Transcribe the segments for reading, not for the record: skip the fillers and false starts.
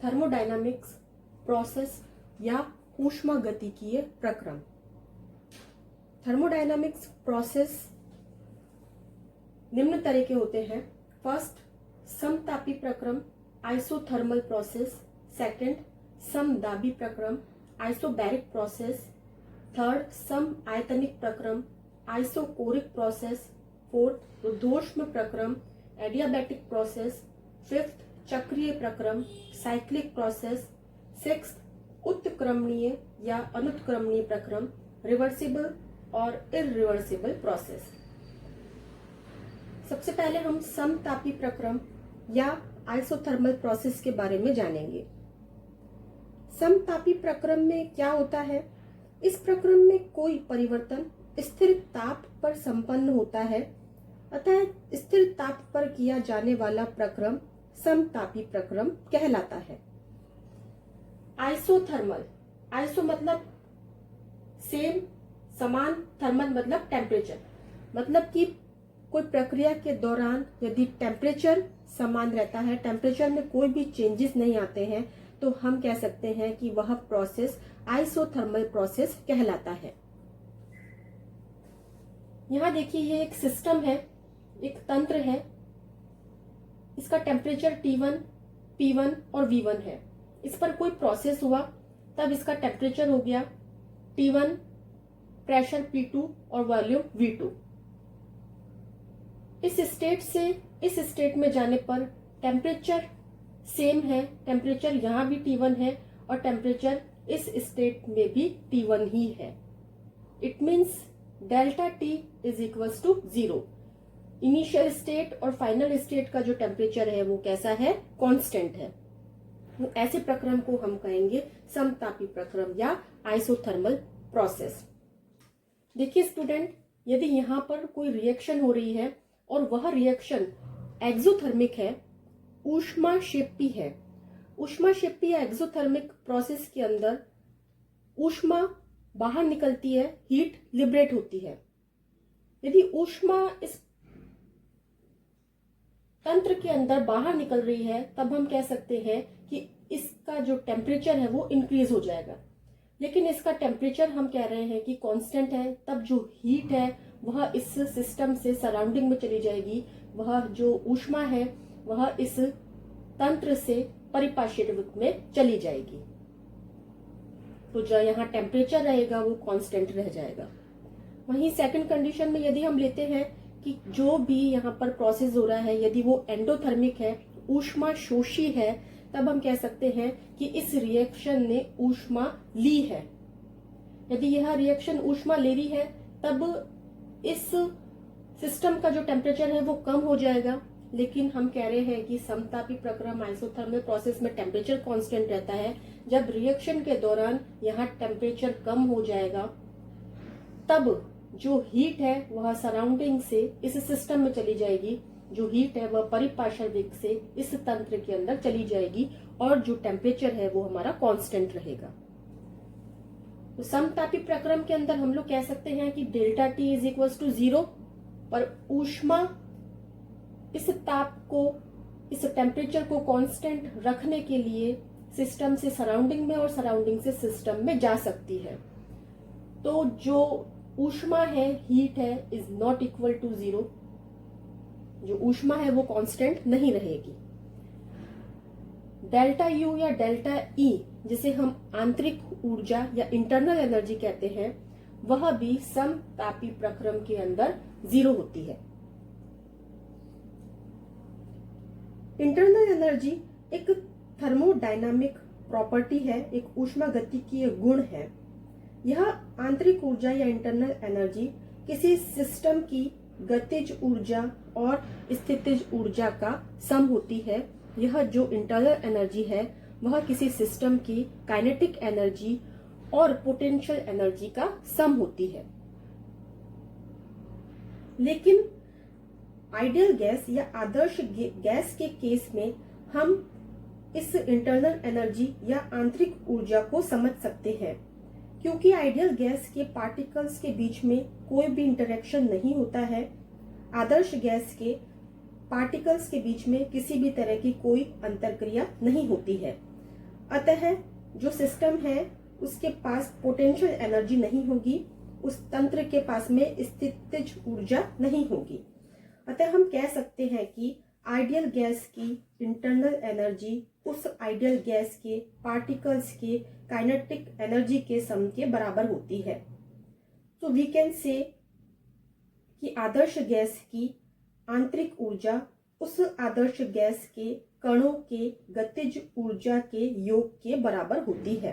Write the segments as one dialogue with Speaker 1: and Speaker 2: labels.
Speaker 1: Thermodynamics process या ऊष्मागतिकीय प्रक्रम। Thermodynamics process निम्न तरह के होते हैं। फर्स्ट, समतापी प्रक्रम आइसोथर्मल प्रोसेस। सेकंड, समदाबी प्रक्रम आइसोबैरिक प्रोसेस। थर्ड, सम आयतनिक प्रक्रम आइसोकोरिक प्रोसेस। फोर्थ, रुद्धोष्म प्रक्रम एडियाबैटिक प्रोसेस। फिफ्थ, चक्रीय प्रक्रम साइक्लिक प्रोसेस। सिक्स्थ, उत्क्रमणीय या अनुत्क्रमणीय प्रक्रम रिवर्सिबल और इरिवर्सिबल प्रोसेस। सबसे पहले हम समतापी प्रक्रम या आइसोथर्मल प्रोसेस के बारे में जानेंगे। समतापी प्रक्रम में क्या होता है? इस प्रक्रम में कोई परिवर्तन स्थिर ताप पर संपन्न होता है, अतः स्थिर ताप पर किया जाने वाला प्रक्रम समतापी प्रक्रम कहलाता है। आइसोथर्मल, आइसो मतलब सेम, समान, थर्मल मतलब टेम्परेचर, मतलब कि कोई प्रक्रिया के दौरान यदि टेम्परेचर समान रहता है, टेम्परेचर में कोई भी चेंजेस नहीं आते हैं, तो हम कह सकते हैं कि वह प्रोसेस आइसोथर्मल प्रोसेस कहलाता है। यहां देखिए, ये एक सिस्टम है, एक तंत्र है। इसका टेम्परेचर T1, P1 और V1 है। इस पर कोई प्रोसेस हुआ, तब इसका टेम्परेचर हो गया T1, प्रेशर P2 और वॉल्यूम V2। इस स्टेट से इस स्टेट में जाने पर टेम्परेचर सेम है, टेम्परेचर यहां भी T1 है और टेम्परेचर इस स्टेट में भी T1 ही है। It means delta T is equals to 0। Initial state और फाइनल स्टेट का जो टेम्परेचर है वो कैसा है? कांस्टेंट है। ऐसे प्रक्रम को हम कहेंगे समतापी प्रक्रम या आइसोथर्मल प्रोसेस। देखिए स्टूडेंट, यदि यहाँ पर कोई रिएक्शन हो रही है और वह रिएक्शन एक्सोथर्मिक है, ऊष्माक्षेपी है, ऊष्माक्षेपी या एक्सोथर्मिक प्रोसेस के अंदर ऊष्मा बाहर निकलती है, हीट लिबरेट होती है। यदि ऊष्मा इस तंत्र के अंदर बाहर निकल रही है, तब हम कह सकते हैं कि इसका जो टेम्परेचर है वो इंक्रीज हो जाएगा। लेकिन इसका टेम्परेचर हम कह रहे हैं कि कांस्टेंट है, तब जो हीट है वह इस सिस्टम से सराउंडिंग में चली जाएगी। वह जो ऊष्मा है वह इस तंत्र से परिपाशित रूप में चली जाएगी। तो जो यहाँ टेम्परेचर रहेगा वो कांस्टेंट रह जाएगा। वहीं सेकंड कंडीशन में यदि हम लेते हैं कि जो भी यहाँ पर प्रोसेस हो रहा है, यदि वो एंडोथर्मिक है, ऊष्मा शोषी है, तब हम कह सकते हैं कि इस रिएक्शन ने ऊष्मा ली है। यदि यह रिएक्शन ऊष्मा ले रही है, तब इस सिस्टम का जो टेम्परेचर है वो कम हो जाएगा। लेकिन हम कह रहे हैं कि समतापी प्रक्रम आइसोथर्मल प्रोसेस में टेम्परेचर कांस्टेंट रहता है। जब रिएक्शन के दौरान यहाँ टेम्परेचर कम हो जाएगा, तब जो हीट है वह सराउंडिंग से इस सिस्टम में चली जाएगी। जो हीट है वह परिपार्श्व वेग से इस तंत्र के अंदर चली जाएगी और जो टेम्परेचर है वो हमारा कांस्टेंट रहेगा। तो समतापी प्रक्रम के अंदर हम लोग कह सकते हैं कि delta T is equal to 0, पर ऊष्मा इस ताप को, इस टेम्परेचर को कांस्टेंट रखने के लिए सिस्टम से सराउंडिंग में और सराउंडिंग से सिस्टम में जा सकती है। तो जो ऊष्मा है, हीट है, इज नॉट इक्वल टू 0। जो ऊष्मा है वो कांस्टेंट नहीं रहेगी। डेल्टा U या डेल्टा E, जिसे हम आंतरिक ऊर्जा या इंटरनल एनर्जी कहते हैं, वह भी समतापी प्रक्रम के अंदर 0 होती है। इंटरनल एनर्जी एक थर्मोडायनामिक प्रॉपर्टी है, एक ऊष्मागतिकीय गुण है। यह आंतरिक ऊर्जा या इंटरनल एनर्जी किसी सिस्टम की गतिज ऊर्जा और स्थितिज ऊर्जा का सम होती है। यह जो इंटरनल एनर्जी है वह किसी सिस्टम की काइनेटिक एनर्जी और पोटेंशियल एनर्जी का सम होती है। लेकिन आइडियल गैस या आदर्श गैस के केस में हम इस इंटरनल एनर्जी या आंतरिक ऊर्जा को समझ सकते हैं, क्योंकि आइडियल गैस के पार्टिकल्स के बीच में कोई भी इंटरेक्शन नहीं होता है। आदर्श गैस के पार्टिकल्स के बीच में किसी भी तरह की कोई अंतरक्रिया नहीं होती है। अतः जो सिस्टम है उसके पास पोटेंशियल एनर्जी नहीं होगी, उस तंत्र के पास में स्थितिज ऊर्जा नहीं होगी। अतः हम कह सकते हैं कि आइडियल गैस की इंटरनल एनर्जी उस आइडियल गैस के पार्टिकल्स के काइनेटिक एनर्जी के सम के बराबर होती है। तो वी कैन से कि आदर्श गैस की आंतरिक ऊर्जा उस आदर्श गैस के कणों के गतिज ऊर्जा के योग के बराबर होती है।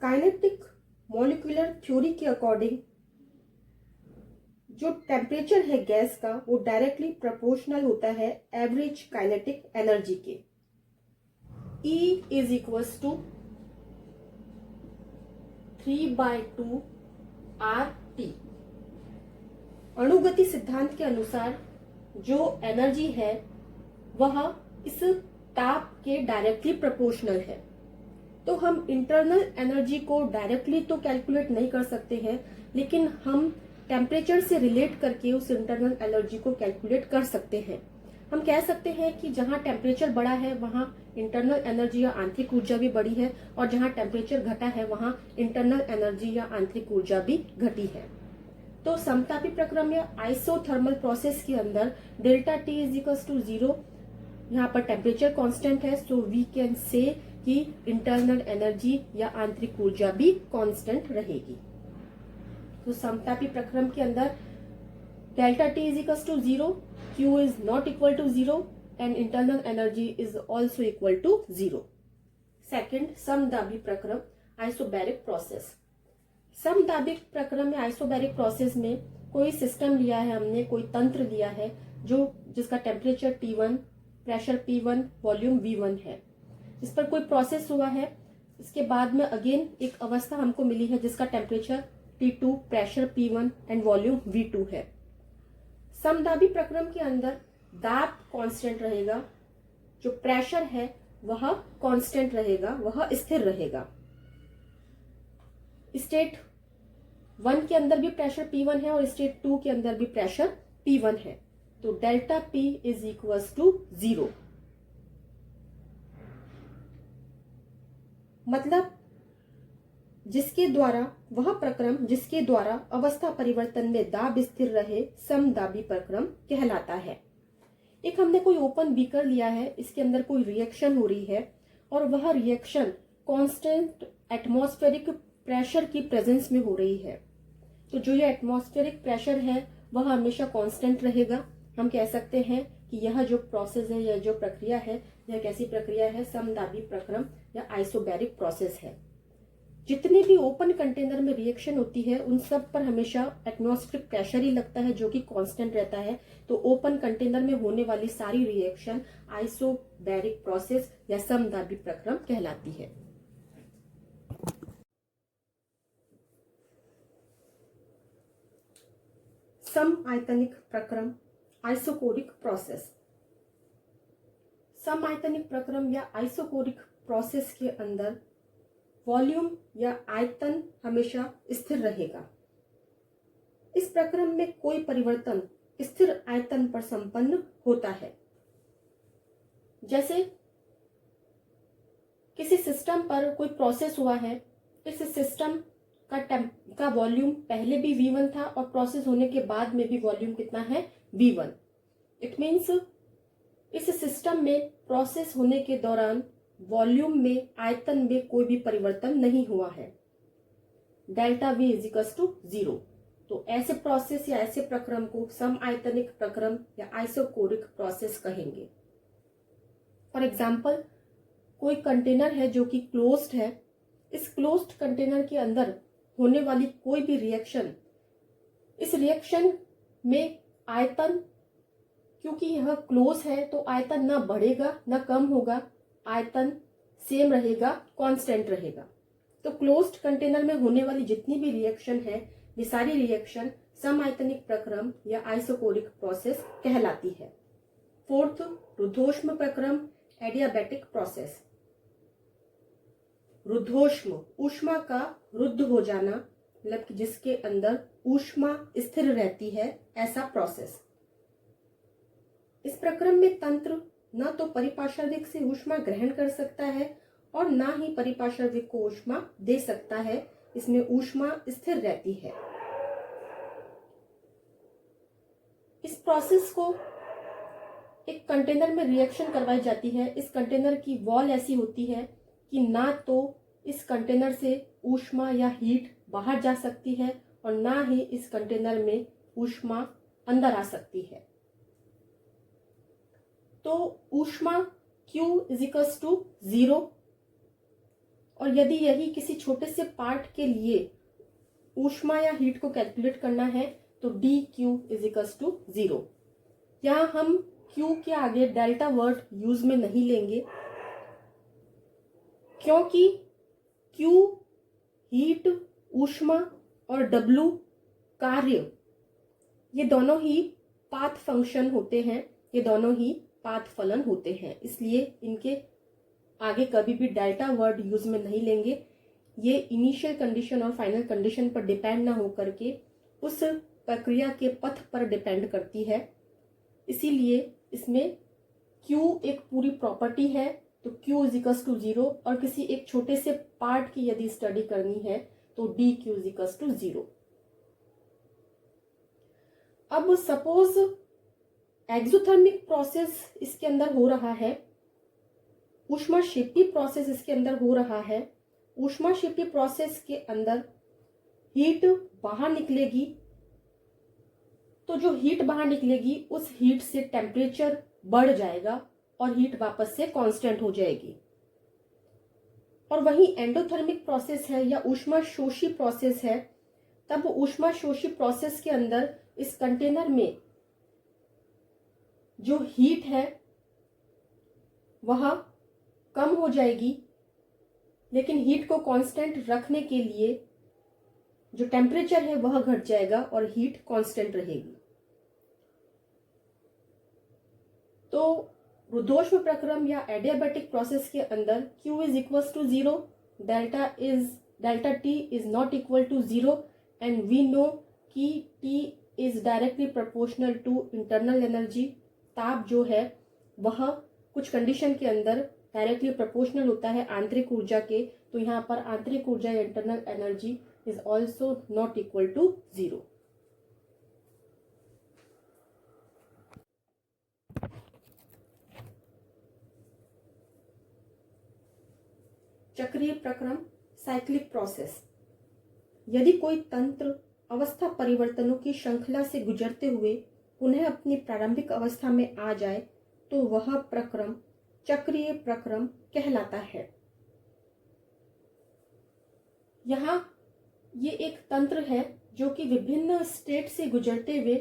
Speaker 1: काइनेटिक मॉलिक्यूलर थ्योरी के अकॉर्डिंग जो टेम्परेचर है गैस का वो डायरेक्टली प्रोपोर्शनल होता है एवरेज काइनेटिक एनर्जी के। E is equals to 3/2 RT। अणुगति सिद्धांत के अनुसार जो एनर्जी है वह इस ताप के डायरेक्टली प्रोपोर्शनल है। तो हम इंटरनल एनर्जी को डायरेक्टली तो कैलकुलेट नहीं कर सकते हैं, लेकिन हम टेम्परेचर से रिलेट करके उस इंटरनल एनर्जी को कैलकुलेट कर सकते हैं। हम कह सकते हैं कि जहां टेम्परेचर बढ़ा है वहां इंटरनल एनर्जी या आंतरिक ऊर्जा भी बढ़ी है, और जहां टेम्परेचर घटा है वहां इंटरनल एनर्जी या आंतरिक ऊर्जा भी घटी है। तो समतापी प्रक्रम या आइसोथर्मल प्रोसेस के अंदर delta T is equals to 0, यहाँ पर टेम्परेचर कांस्टेंट है, सो वी कैन से कि इंटरनल एनर्जी या आंतरिक ऊर्जा भी कांस्टेंट रहेगी। तो समतापी प्रक्रम के अंदर delta T is equals to 0, Q is not equal to 0 and internal energy is also equal to 0। Second, समदाबी प्रक्रम आइसोबैरिक प्रोसेस। समदाबिक प्रक्रम या आइसोबैरिक प्रोसेस में कोई सिस्टम लिया है हमने, कोई तंत्र लिया है जिसका temperature T1, pressure P1, volume V1 है। इस पर कोई प्रोसेस हुआ है, इसके बाद में अगेन एक अवस्था हमको मिली है जिसका temperature T2, pressure P1 and volume V2 है। समदाबी प्रक्रम के अंदर दाब कांस्टेंट रहेगा, जो प्रेशर है वह कांस्टेंट रहेगा, वह स्थिर रहेगा। स्टेट 1 के अंदर भी प्रेशर P1 है और स्टेट 2 के अंदर भी प्रेशर P1 है। तो delta P is equals to 0। मतलब वह प्रक्रम जिसके द्वारा अवस्था परिवर्तन में दाब स्थिर रहे समदाबी प्रक्रम कहलाता है। एक हमने कोई ओपन बीकर लिया है, इसके अंदर कोई रिएक्शन हो रही है और वह रिएक्शन कांस्टेंट एटमॉस्फेरिक प्रेशर की प्रेजेंस में हो रही है। तो जो ये एटमॉस्फेरिक प्रेशर है वह हमेशा कांस्टेंट रहेगा। हम कह सकते हैं कि यह जो प्रोसेस है, यह जो प्रक्रिया है, यह कैसी प्रक्रिया है, समदाबी प्रक्रम या आइसोबैरिक प्रोसेस है। जितने भी ओपन कंटेनर में रिएक्शन होती है उन सब पर हमेशा एटमॉस्फेरिक प्रेशर ही लगता है जो कि कांस्टेंट रहता है। तो ओपन कंटेनर में होने वाली सारी रिएक्शन आइसोबैरिक प्रोसेस या समदाबी प्रक्रम कहलाती है। समआयतनिक प्रक्रम आइसोकोरिक प्रोसेस। समआयतनिक प्रक्रम या आइसोकोरिक प्रोसेस के अंदर वॉल्यूम या आयतन हमेशा स्थिर रहेगा। इस प्रक्रम में कोई परिवर्तन स्थिर आयतन पर संपन्न होता है। जैसे किसी सिस्टम पर कोई प्रोसेस हुआ है, इस सिस्टम का वॉल्यूम पहले भी V1 था और प्रोसेस होने के बाद में भी वॉल्यूम कितना है, V1। इट मीन्स इस सिस्टम में प्रोसेस होने के दौरान वॉल्यूम में, आयतन में कोई भी परिवर्तन नहीं हुआ है। Delta V is equals to 0। तो ऐसे प्रोसेस या ऐसे प्रक्रम को समआयतनिक प्रक्रम या आइसोकोरिक प्रोसेस कहेंगे। फॉर एग्जाम्पल, कोई कंटेनर है जो कि क्लोज्ड है। इस क्लोज्ड कंटेनर के अंदर होने वाली कोई भी रिएक्शन, इस रिएक्शन में आयतन, क्योंकि यह क्लोज है तो आयतन ना बढ़ेगा ना कम होगा, आयतन सेम रहेगा, कांस्टेंट रहेगा। तो क्लोज्ड कंटेनर में होने वाली जितनी भी रिएक्शन है ये सारी रिएक्शन समआयतनिक प्रक्रम या आइसोकोरिक प्रोसेस कहलाती है। फोर्थ, रुद्धोष्म प्रक्रम एडियाबैटिक प्रोसेस। रुद्धोष्म, ऊष्मा का रुद्ध हो जाना, मतलब कि जिसके अंदर ऊष्मा स्थिर रहती है, ऐसा प्रोसेस। इस प्रक्रम में तंत्र न तो परिपार्श्विक से ऊष्मा ग्रहण कर सकता है और ना ही परिपार्श्विक को ऊष्मा दे सकता है। इसमें ऊष्मा स्थिर रहती है। इस प्रोसेस को एक कंटेनर में रिएक्शन करवाई जाती है। इस कंटेनर की वॉल ऐसी होती है कि ना तो इस कंटेनर से ऊष्मा या हीट बाहर जा सकती है और ना ही इस कंटेनर में ऊष्मा अंदर आ सकती है। तो ऊष्मा Q = 0, और यदि यही किसी छोटे से पार्ट के लिए ऊष्मा या हीट को कैलकुलेट करना है तो dQ = 0। यहाँ हम Q के आगे डेल्टा वर्ड यूज में नहीं लेंगे, क्योंकि Q हीट, ऊष्मा और W कार्य, ये दोनों ही पाथ फंक्शन होते हैं, ये दोनों ही पाथ फलन होते हैं। इसलिए इनके आगे कभी भी डेल्टा वर्ड यूज में नहीं लेंगे। ये इनिशियल कंडीशन और फाइनल कंडीशन पर डिपेंड ना हो करके उस प्रक्रिया के पथ पर डिपेंड करती है। इसीलिए इसमें Q एक पूरी प्रॉपर्टी है, तो Q = 0, और किसी एक छोटे से पार्ट की यदि स्टडी करनी है तो dQ = 0। अब सपोज एक्सोथर्मिक प्रोसेस इसके अंदर हो रहा है, ऊष्माक्षेपी प्रोसेस इसके अंदर हो रहा है। ऊष्माक्षेपी प्रोसेस के अंदर हीट बाहर निकलेगी, तो जो हीट बाहर निकलेगी उस हीट से टेम्परेचर बढ़ जाएगा और हीट वापस से कांस्टेंट हो जाएगी। और वही एंडोथर्मिक प्रोसेस है या ऊष्माशोषी प्रोसेस है, तब ऊष्माशोषी प्रोसेस के अंदर इस कंटेनर में जो हीट है वह कम हो जाएगी, लेकिन हीट को कांस्टेंट रखने के लिए जो टेम्परेचर है वह घट जाएगा और हीट कांस्टेंट रहेगी। तो रुद्धोष्म प्रक्रम या एडियाबैटिक प्रोसेस के अंदर Q = 0, delta T is not equal to 0, and we know कि T is directly proportional to internal energy। ताप जो है वह कुछ कंडीशन के अंदर डायरेक्टली प्रोपोर्शनल होता है आंतरिक ऊर्जा के, तो यहाँ पर आंतरिक ऊर्जा या internal energy is also not equal to 0। चक्रीय प्रक्रम, साइक्लिक प्रोसेस। यदि कोई तंत्र अवस्था परिवर्तनों की श्रृंखला से गुजरते हुए पुनः अपनी प्रारंभिक अवस्था में आ जाए तो वह प्रक्रम चक्रीय प्रक्रम कहलाता है। यहाँ ये एक तंत्र है जो कि विभिन्न स्टेट से गुजरते हुए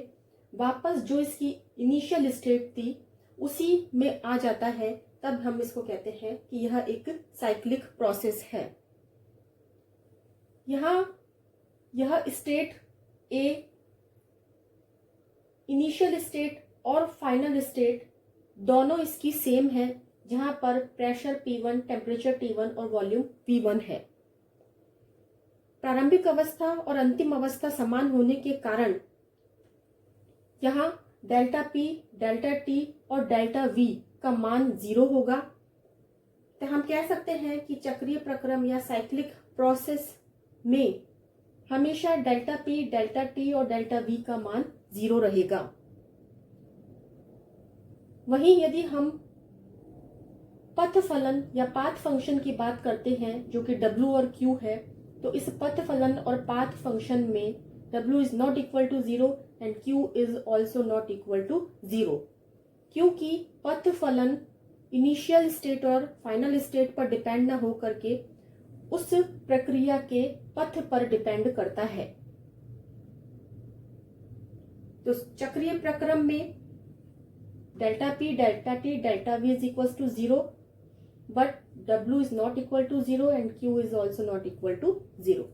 Speaker 1: वापस जो इसकी इनिशियल स्टेट थी उसी में आ जाता है, तब हम इसको कहते हैं कि यह एक साइक्लिक प्रोसेस है। यहाँ यह स्टेट ए, इनिशियल स्टेट और फाइनल स्टेट दोनों इसकी सेम है, जहां पर प्रेशर P1, टेम्परेचर T1 और वॉल्यूम V1 है। प्रारंभिक अवस्था और अंतिम अवस्था समान होने के कारण यहाँ डेल्टा P, डेल्टा T और डेल्टा V का मान 0 होगा। तो हम कह सकते हैं कि चक्रीय प्रक्रम या साइक्लिक प्रोसेस में हमेशा डेल्टा P, डेल्टा T और डेल्टा V का मान 0 रहेगा। वहीं यदि हम पथ फलन या पाथ फंक्शन की बात करते हैं जो कि W और Q है, तो इस पथ फलन और पाथ फंक्शन में W is not equal to 0 and Q is also not equal to 0, क्योंकि पथ फलन इनिशियल स्टेट और फाइनल स्टेट पर डिपेंड ना हो करके उस प्रक्रिया के पथ पर डिपेंड करता है। तो चक्रीय प्रक्रम में delta P, delta T, delta V is equals to 0, but W is not equal to 0 and Q is also not equal to 0.